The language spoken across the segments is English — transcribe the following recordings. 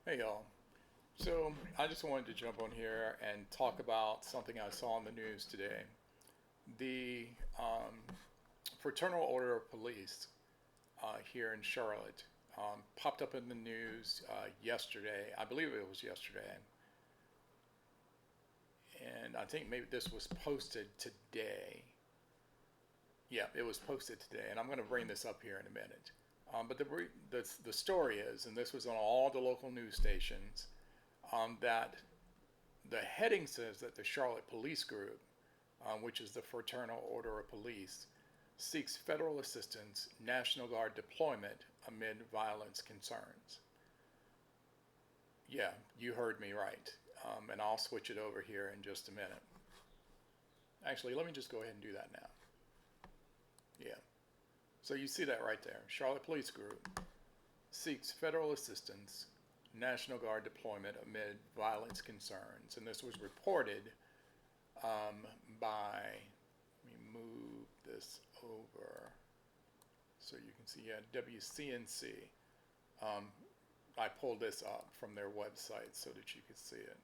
Hey y'all. So I just wanted to jump on here and talk about something I saw in the news today. The Fraternal Order of Police here in Charlotte popped up in the news yesterday. I believe it was yesterday. And I think maybe this was posted today. Yeah, it was posted today. And I'm going to bring this up here in a minute. But the story is, and this was on all the local news stations, that the heading says that the Charlotte Police Group, which is the Fraternal Order of Police, seeks federal assistance, National Guard deployment amid violence concerns. Yeah, you heard me right. And I'll switch it over here in just a minute. Actually, let me just go ahead and do that now. Yeah. So you see that right there. Charlotte Police Group seeks federal assistance, National Guard deployment amid violence concerns. And this was reported um, by, let me move this over so you can see, yeah, WCNC. Um, I pulled this up from their website so that you could see it.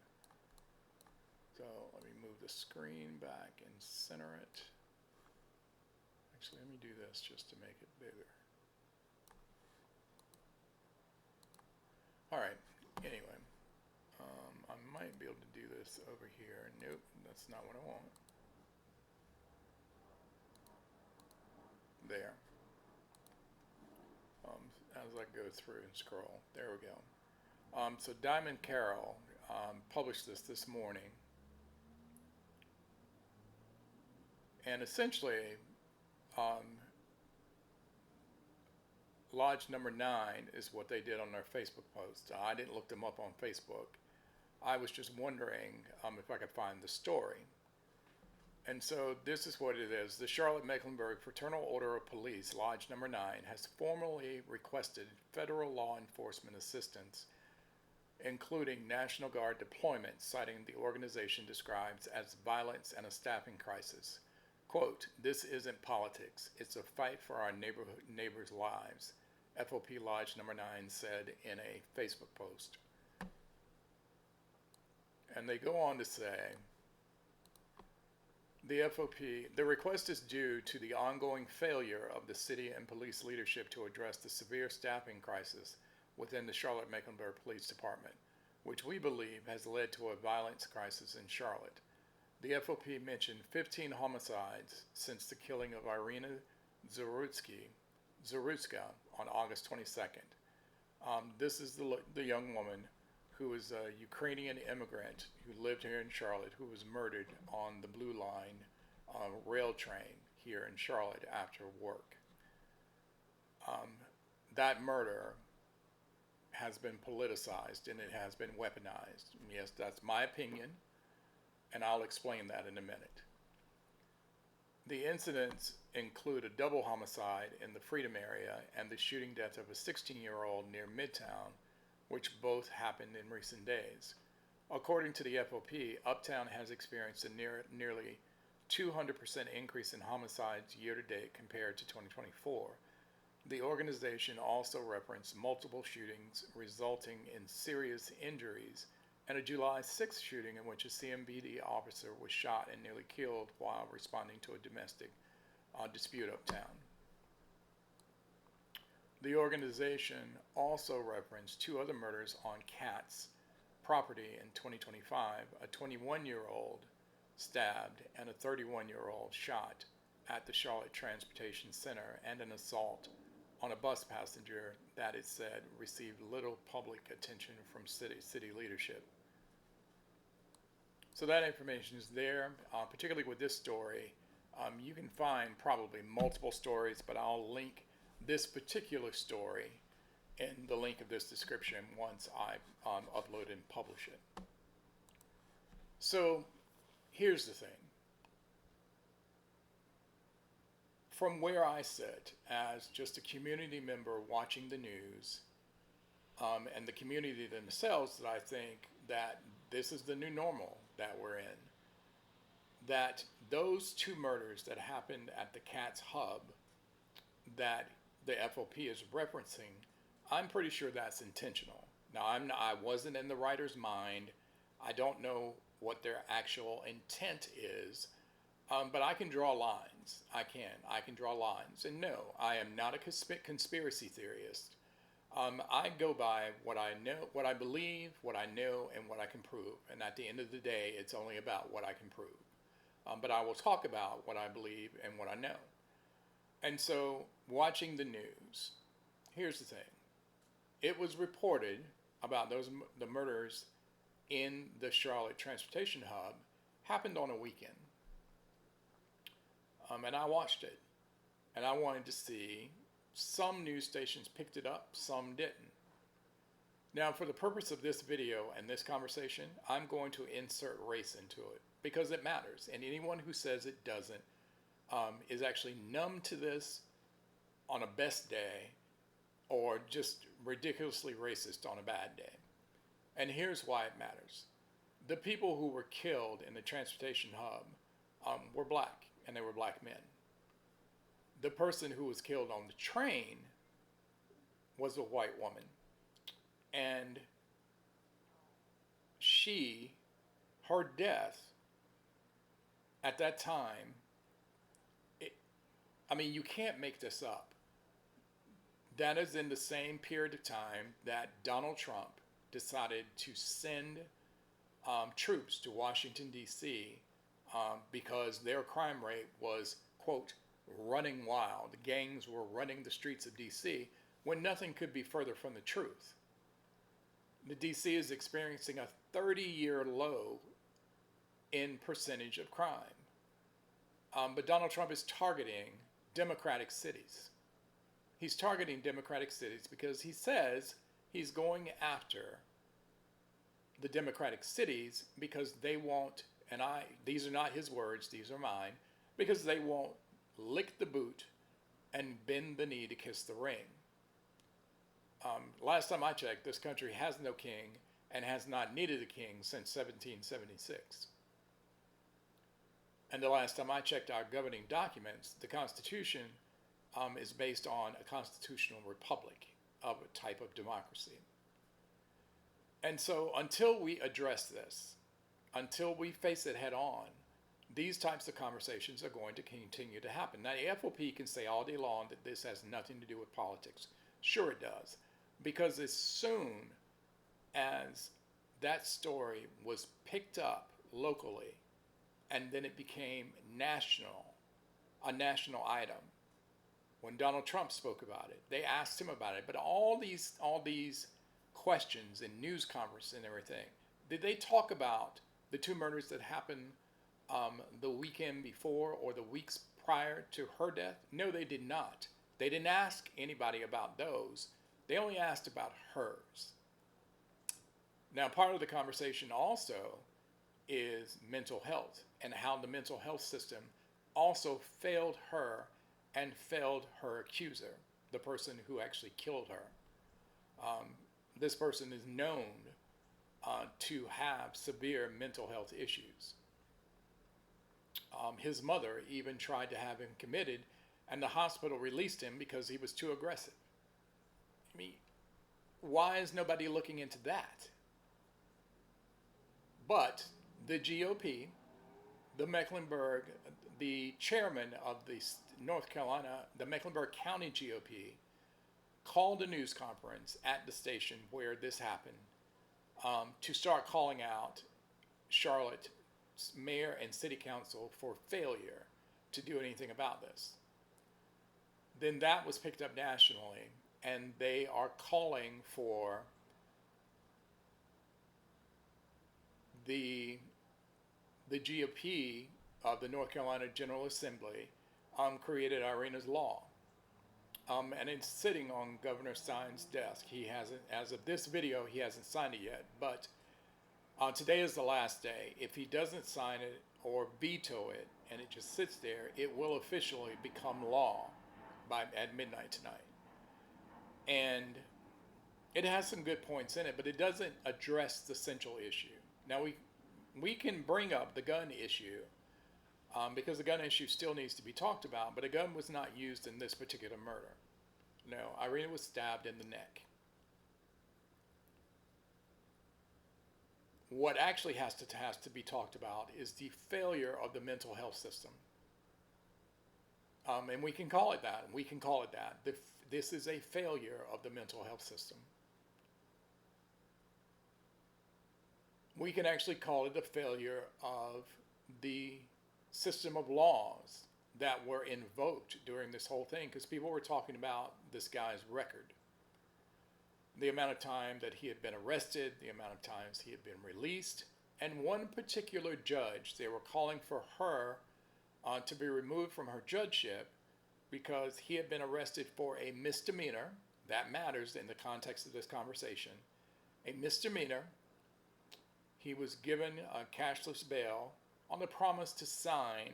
So let me move the screen back and center it. Actually, let me do this just to make it bigger. All right, anyway, I might be able to do this over here. Nope, that's not what I want. There. As I go through and scroll. There we go. So Diamond Carroll published this morning, and essentially, um, Lodge number 9 is what they did on their Facebook post. I didn't look them up on Facebook. I was just wondering if I could find the story. And so this is what it is. The Charlotte Mecklenburg Fraternal Order of Police, Lodge number 9, has formally requested federal law enforcement assistance, including National Guard deployment, citing the organization describes as violence and a staffing crisis. Quote, "This isn't politics. It's a fight for our neighbors' lives," FOP Lodge number 9 said in a Facebook post. And they go on to say, the request is due to the ongoing failure of the city and police leadership to address the severe staffing crisis within the Charlotte Mecklenburg Police Department, which we believe has led to a violence crisis in Charlotte. The FOP mentioned 15 homicides since the killing of Irina Zarutska on August 22nd. This is the young woman who is a Ukrainian immigrant who lived here in Charlotte, who was murdered on the Blue Line rail train here in Charlotte after work. That murder has been politicized and it has been weaponized. Yes, that's my opinion, and I'll explain that in a minute. The incidents include a double homicide in the Freedom area and the shooting death of a 16-year-old near Midtown, which both happened in recent days. According to the FOP, Uptown has experienced a nearly 200% increase in homicides year to date compared to 2024. The organization also referenced multiple shootings resulting in serious injuries and a July 6th shooting in which a CMVD officer was shot and nearly killed while responding to a domestic dispute uptown. The organization also referenced two other murders on Katz property in 2025, a 21-year-old stabbed and a 31-year-old shot at the Charlotte Transportation Center, and an assault on a bus passenger that it said received little public attention from city leadership. So that information is there, particularly with this story. You can find probably multiple stories, but I'll link this particular story in the link of this description once I upload and publish it. So here's the thing. From where I sit as just a community member watching the news, and the community themselves, that I think that this is the new normal that we're in, that those two murders that happened at the Katz Hub that the FOP is referencing, I'm pretty sure that's intentional. Now, I wasn't in the writer's mind. I don't know what their actual intent is, but I can draw lines. I can draw lines. And no, I am not a conspiracy theorist. I go by what I know, what I believe, what I know, and what I can prove. And at the end of the day, it's only about what I can prove. But I will talk about what I believe and what I know. And so, watching the news, here's the thing. It was reported about the murders in the Charlotte transportation hub happened on a weekend. And I watched it. And I wanted to see, some news stations picked it up, some didn't. Now, for the purpose of this video and this conversation, I'm going to insert race into it because it matters. And anyone who says it doesn't is actually numb to this on a best day or just ridiculously racist on a bad day. And here's why it matters. The people who were killed in the transportation hub were black, and they were black men. The person who was killed on the train was a white woman. And her death at that time, you can't make this up. That is in the same period of time that Donald Trump decided to send troops to Washington, D.C. Because their crime rate was, quote, running wild. The gangs were running the streets of D.C. when nothing could be further from the truth. The D.C. is experiencing a 30-year low in percentage of crime. But Donald Trump is targeting Democratic cities. He's targeting Democratic cities because he says he's going after the Democratic cities because they won't, these are not his words, these are mine, because they won't lick the boot and bend the knee to kiss the ring. Last time I checked, this country has no king and has not needed a king since 1776. And the last time I checked our governing documents, the Constitution is based on a constitutional republic of a type of democracy. And so until we address this, until we face it head on, these types of conversations are going to continue to happen. Now, the FOP can say all day long that this has nothing to do with politics. Sure it does. Because as soon as that story was picked up locally, and then it became a national item, when Donald Trump spoke about it, they asked him about it. But all these questions and news conferences and everything, did they talk about the two murders that happened the weekend before or the weeks prior to her death? No, they did not. They didn't ask anybody about those. They only asked about hers. Now, part of the conversation also is mental health and how the mental health system also failed her and failed her accuser, the person who actually killed her. This person is known to have severe mental health issues. His mother even tried to have him committed, and the hospital released him because he was too aggressive. Why is nobody looking into that? But the GOP, the Mecklenburg, the chairman of the North Carolina, the Mecklenburg County GOP, called a news conference at the station where this happened to start calling out Charlotte's mayor and city council for failure to do anything about this. Then that was picked up nationally, and they are calling for the GOP of the North Carolina General Assembly created Irina's law. And it's sitting on Governor Stein's desk. He hasn't, as of this video, he hasn't signed it yet. But today is the last day. If he doesn't sign it or veto it, and it just sits there, it will officially become law at midnight tonight. And it has some good points in it, but it doesn't address the central issue. Now, we can bring up the gun issue because the gun issue still needs to be talked about, but a gun was not used in this particular murder. No, Irina was stabbed in the neck. what actually has to be talked about is the failure of the mental health system. And we can call it that. We can call it that. This is a failure of the mental health system. We can actually call it a failure of the system of laws that were invoked during this whole thing, because people were talking about this guy's record, the amount of time that he had been arrested, the amount of times he had been released, and one particular judge, they were calling for her to be removed from her judgeship because he had been arrested for a misdemeanor. That matters in the context of this conversation. A misdemeanor. He was given a cashless bail on the promise to sign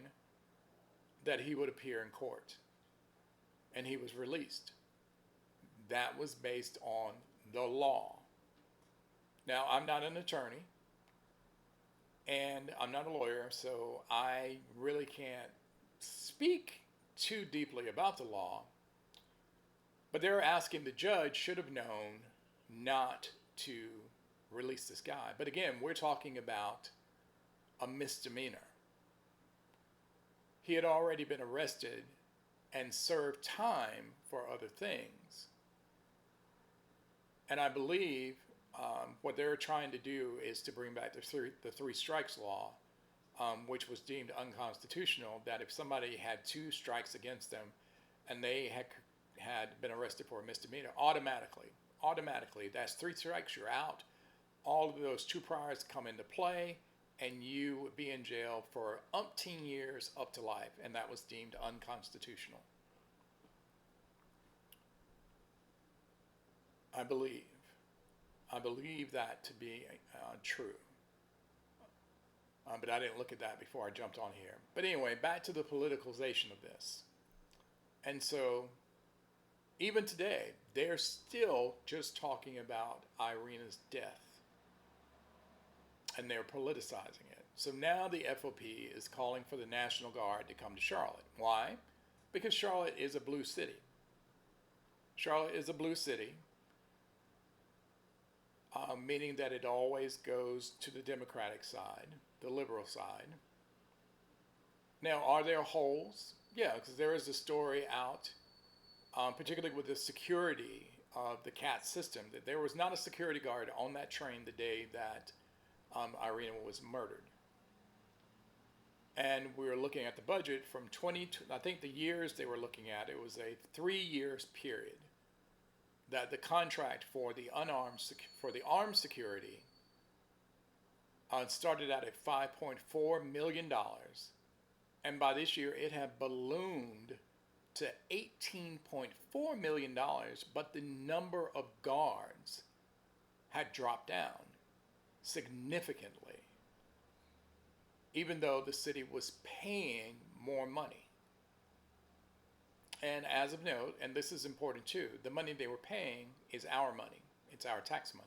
that he would appear in court. And he was released. That was based on the law. Now, I'm not an attorney, and I'm not a lawyer, so I really can't speak too deeply about the law. But they're asking the judge should have known not to release this guy. But again, we're talking about a misdemeanor. He had already been arrested and served time for other things. And I believe what they're trying to do is to bring back the three strikes law, which was deemed unconstitutional, that if somebody had 2 strikes against them and they had been arrested for a misdemeanor, automatically, that's 3 strikes, you're out. All of those 2 priors come into play, and you would be in jail for umpteen years up to life, and that was deemed unconstitutional. I believe that to be true. But I didn't look at that before I jumped on here. But anyway, back to the politicalization of this. And so, even today, they're still just talking about Irina's death. And they're politicizing it. So now the FOP is calling for the National Guard to come to Charlotte. Why? Because Charlotte is a blue city. Charlotte is a blue city, meaning that it always goes to the Democratic side, the liberal side. Now, are there holes? Yeah, because there is a story out, particularly with the security of the CAT system, that there was not a security guard on that train the day that Irina was murdered. And we were looking at the budget from I think the years they were looking at, it was a 3 years period that the contract for the armed security started out at $5.4 million. And by this year, it had ballooned to $18.4 million, but the number of guards had dropped down significantly, even though the city was paying more money. And as of note, and this is important too, the money they were paying is our money. It's our tax money.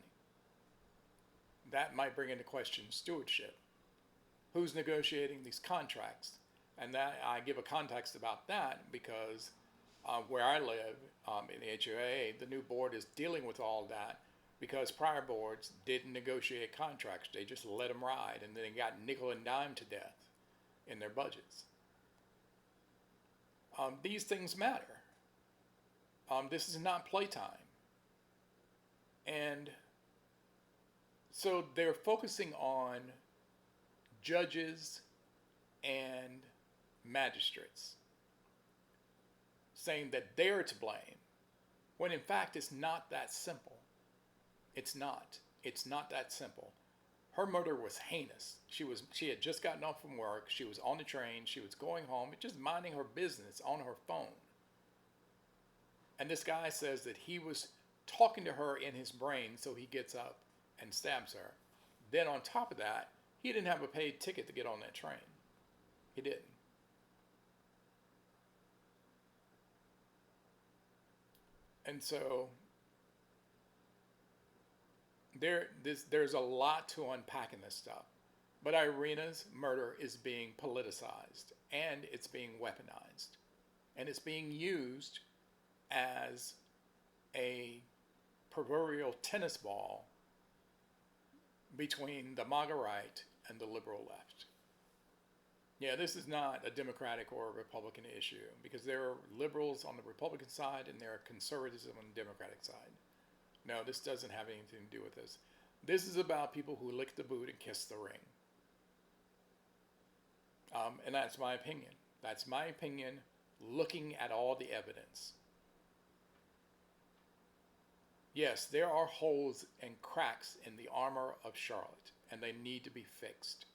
That might bring into question stewardship. Who's negotiating these contracts? And that I give a context about that because where I live in the HOA, the new board is dealing with all that because prior boards didn't negotiate contracts. They just let them ride, and then they got nickel and dime to death in their budgets. These things matter. This is not playtime. And so they're focusing on judges and magistrates, saying that they're to blame, when in fact it's not that simple. It's not. It's not that simple. Her murder was heinous. She had just gotten off from work. She was on the train. She was going home, just minding her business on her phone. And this guy says that he was talking to her in his brain, so he gets up and stabs her. Then on top of that, he didn't have a paid ticket to get on that train. He didn't. And so there's a lot to unpack in this stuff. But Irina's murder is being politicized, and it's being weaponized. And it's being used as a proverbial tennis ball between the MAGA right and the liberal left. Yeah, this is not a Democratic or a Republican issue because there are liberals on the Republican side and there are conservatives on the Democratic side. No, this doesn't have anything to do with this. This is about people who lick the boot and kiss the ring. And that's my opinion. That's my opinion looking at all the evidence. Yes, there are holes and cracks in the armor of Charlotte, and they need to be fixed.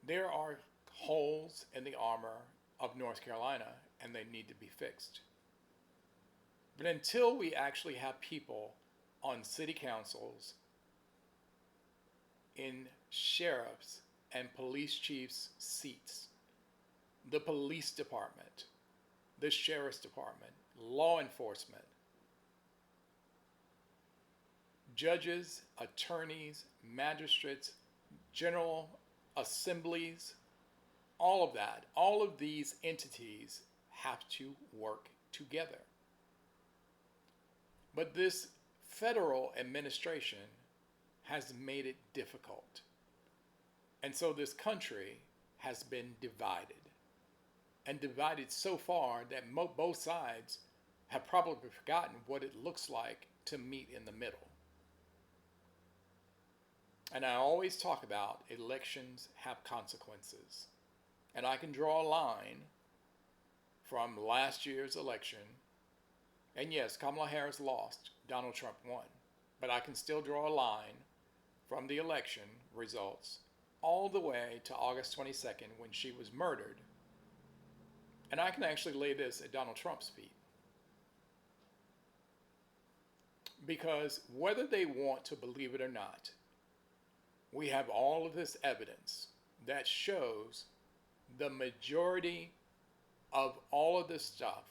There are holes in the armor of North Carolina, and they need to be fixed. But until we actually have people on city councils, in sheriffs and police chiefs' seats, the police department, the sheriff's department, law enforcement, judges, attorneys, magistrates, general assemblies, all of that, all of these entities have to work together. But this federal administration has made it difficult. And so this country has been divided. And divided so far that both sides have probably forgotten what it looks like to meet in the middle. And I always talk about elections have consequences. And I can draw a line from last year's election. And yes, Kamala Harris lost, Donald Trump won. But I can still draw a line from the election results all the way to August 22nd when she was murdered. And I can actually lay this at Donald Trump's feet. Because whether they want to believe it or not, we have all of this evidence that shows the majority of all of this stuff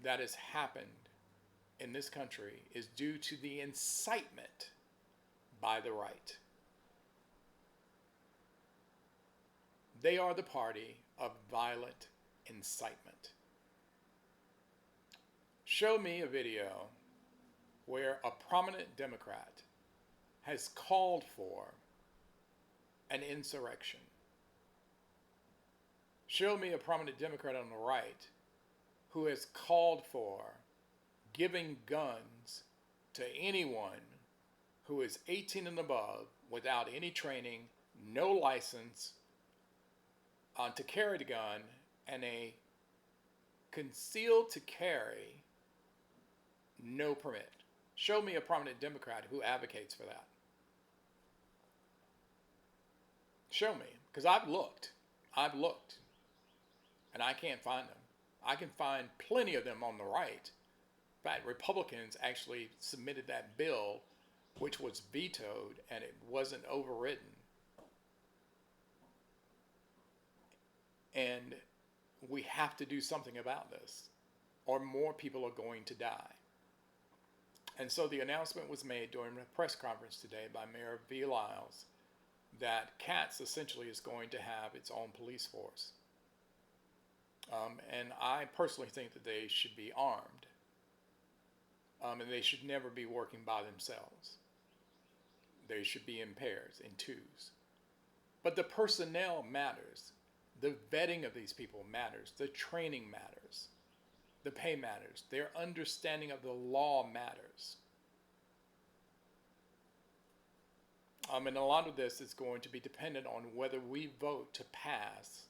that has happened in this country is due to the incitement by the right. They are the party of violent incitement. Show me a video where a prominent Democrat has called for an insurrection. Show me a prominent Democrat on the right who has called for giving guns to anyone who is 18 and above without any training, no license to carry the gun, and a concealed to carry, no permit. Show me a prominent Democrat who advocates for that. Show me, because I've looked, and I can't find them. I can find plenty of them on the right. In fact, Republicans actually submitted that bill, which was vetoed, and it wasn't overridden. And we have to do something about this, or more people are going to die. And so the announcement was made during a press conference today by Mayor V. Lyles that Katz essentially is going to have its own police force. And I personally think that they should be armed. And they should never be working by themselves. They should be in pairs, in twos. But the personnel matters. The vetting of these people matters. The training matters. The pay matters. Their understanding of the law matters. And a lot of this is going to be dependent on whether we vote to pass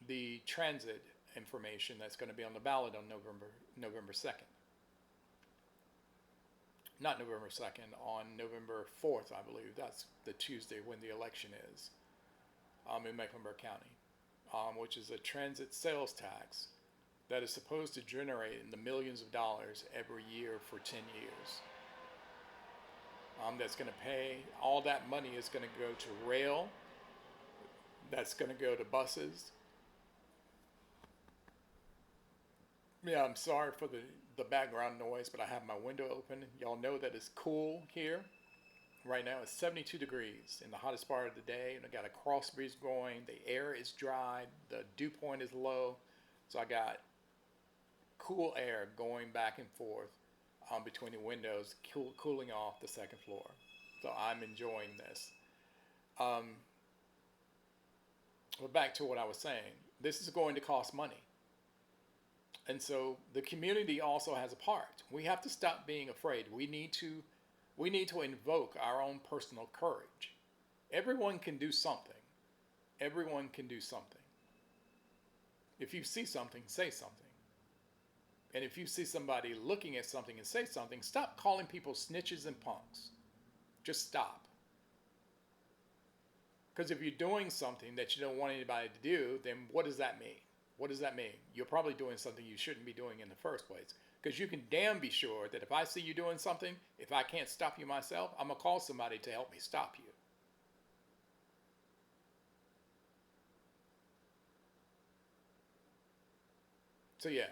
the transit information that's going to be on the ballot on November 2nd. Not November 2nd, on November 4th, I believe. That's the Tuesday when the election is in Mecklenburg County, which is a transit sales tax that is supposed to generate in the millions of dollars every year for 10 years. That's going to pay, all that money is going to go to rail, that's going to go to buses. Yeah, I'm sorry for the background noise, but I have my window open. Y'all know that it's cool here. Right now it's 72 degrees in the hottest part of the day, and I got a cross breeze going. The air is dry, the dew point is low, so I got cool air going back and forth between the windows, cooling off the second floor. So I'm enjoying this. Um, but back to what I was saying, this is going to cost money. And so the community also has a part. We have to stop being afraid. We need to invoke our own personal courage. Everyone can do something. Everyone can do something. If you see something, say something. And if you see somebody looking at something and say something, stop calling people snitches and punks. Just stop. Because if you're doing something that you don't want anybody to do, then what does that mean? What does that mean? You're probably doing something you shouldn't be doing in the first place. Because you can damn be sure that if I see you doing something, if I can't stop you myself, I'm going to call somebody to help me stop you. So yeah,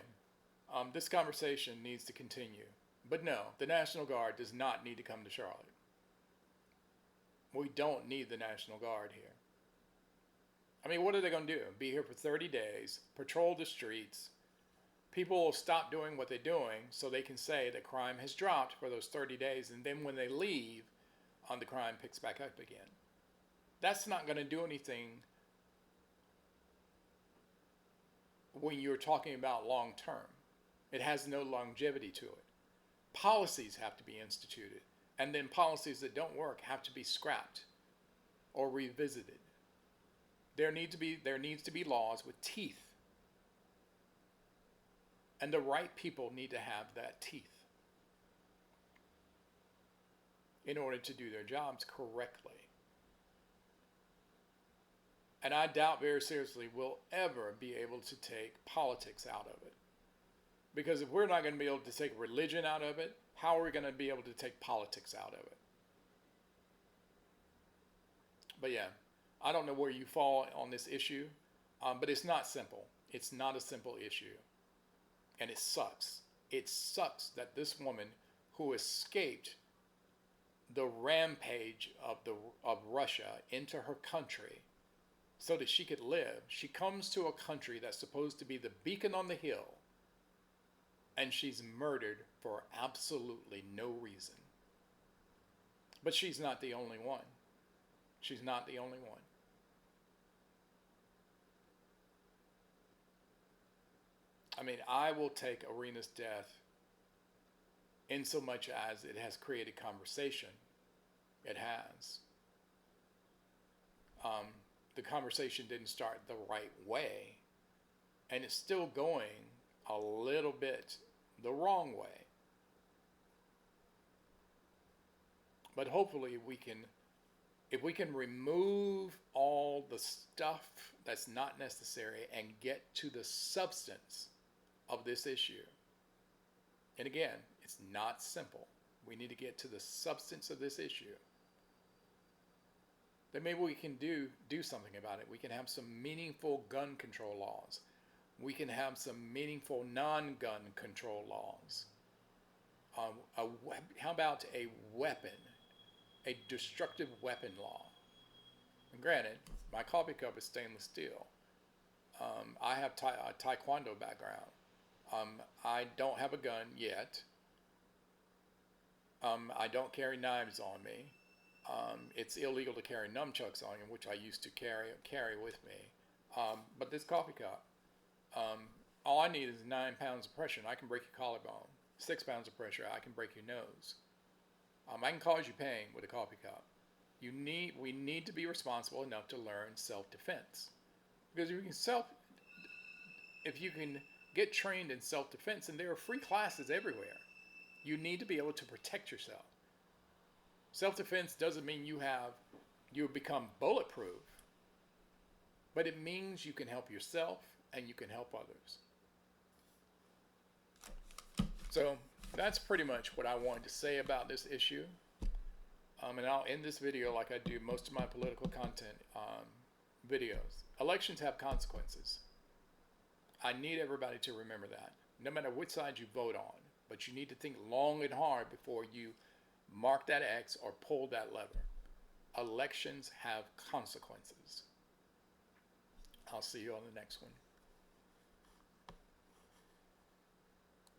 this conversation needs to continue. But no, the National Guard does not need to come to Charlotte. We don't need the National Guard here. I mean, what are they going to do? Be here for 30 days, patrol the streets. People will stop doing what they're doing so they can say that crime has dropped for those 30 days. And then when they leave, the crime picks back up again. That's not going to do anything when you're talking about long term. It has no longevity to it. Policies have to be instituted. And then policies that don't work have to be scrapped or revisited. There needs to be laws with teeth. And the right people need to have that teeth in order to do their jobs correctly. And I doubt very seriously we'll ever be able to take politics out of it. Because if we're not going to be able to take religion out of it, how are we going to be able to take politics out of it? But yeah, I don't know where you fall on this issue, but it's not simple. It's not a simple issue. And it sucks. It sucks that this woman who escaped the rampage of Russia into her country so that she could live, she comes to a country that's supposed to be the beacon on the hill, and she's murdered for absolutely no reason. But she's not the only one. She's not the only one. I mean, I will take Arena's death in so much as it has created conversation. It has. The conversation didn't start the right way, and it's still going a little bit the wrong way. But hopefully if we can remove all the stuff that's not necessary and get to the substance of this issue. And again, it's not simple. We need to get to the substance of this issue. Then maybe we can do something about it. We can have some meaningful gun control laws. We can have some meaningful non-gun control laws. How about a destructive weapon law? And granted, my coffee cup is stainless steel. I have a taekwondo background. I don't have a gun yet. I don't carry knives on me. It's illegal to carry nunchucks on you, which I used to carry with me. But this coffee cup, all I need is 9 pounds of pressure, and I can break your collarbone. 6 pounds of pressure, I can break your nose. I can cause you pain with a coffee cup. We need to be responsible enough to learn self-defense, because if you can get trained in self-defense, and there are free classes everywhere, you need to be able to protect yourself. Self-defense doesn't mean you become bulletproof, but it means you can help yourself and you can help others. So that's pretty much what I wanted to say about this issue. And I'll end this video like I do most of my political content videos. Elections have consequences. I need everybody to remember that, no matter which side you vote on. But you need to think long and hard before you mark that X or pull that lever. Elections have consequences. I'll see you on the next one.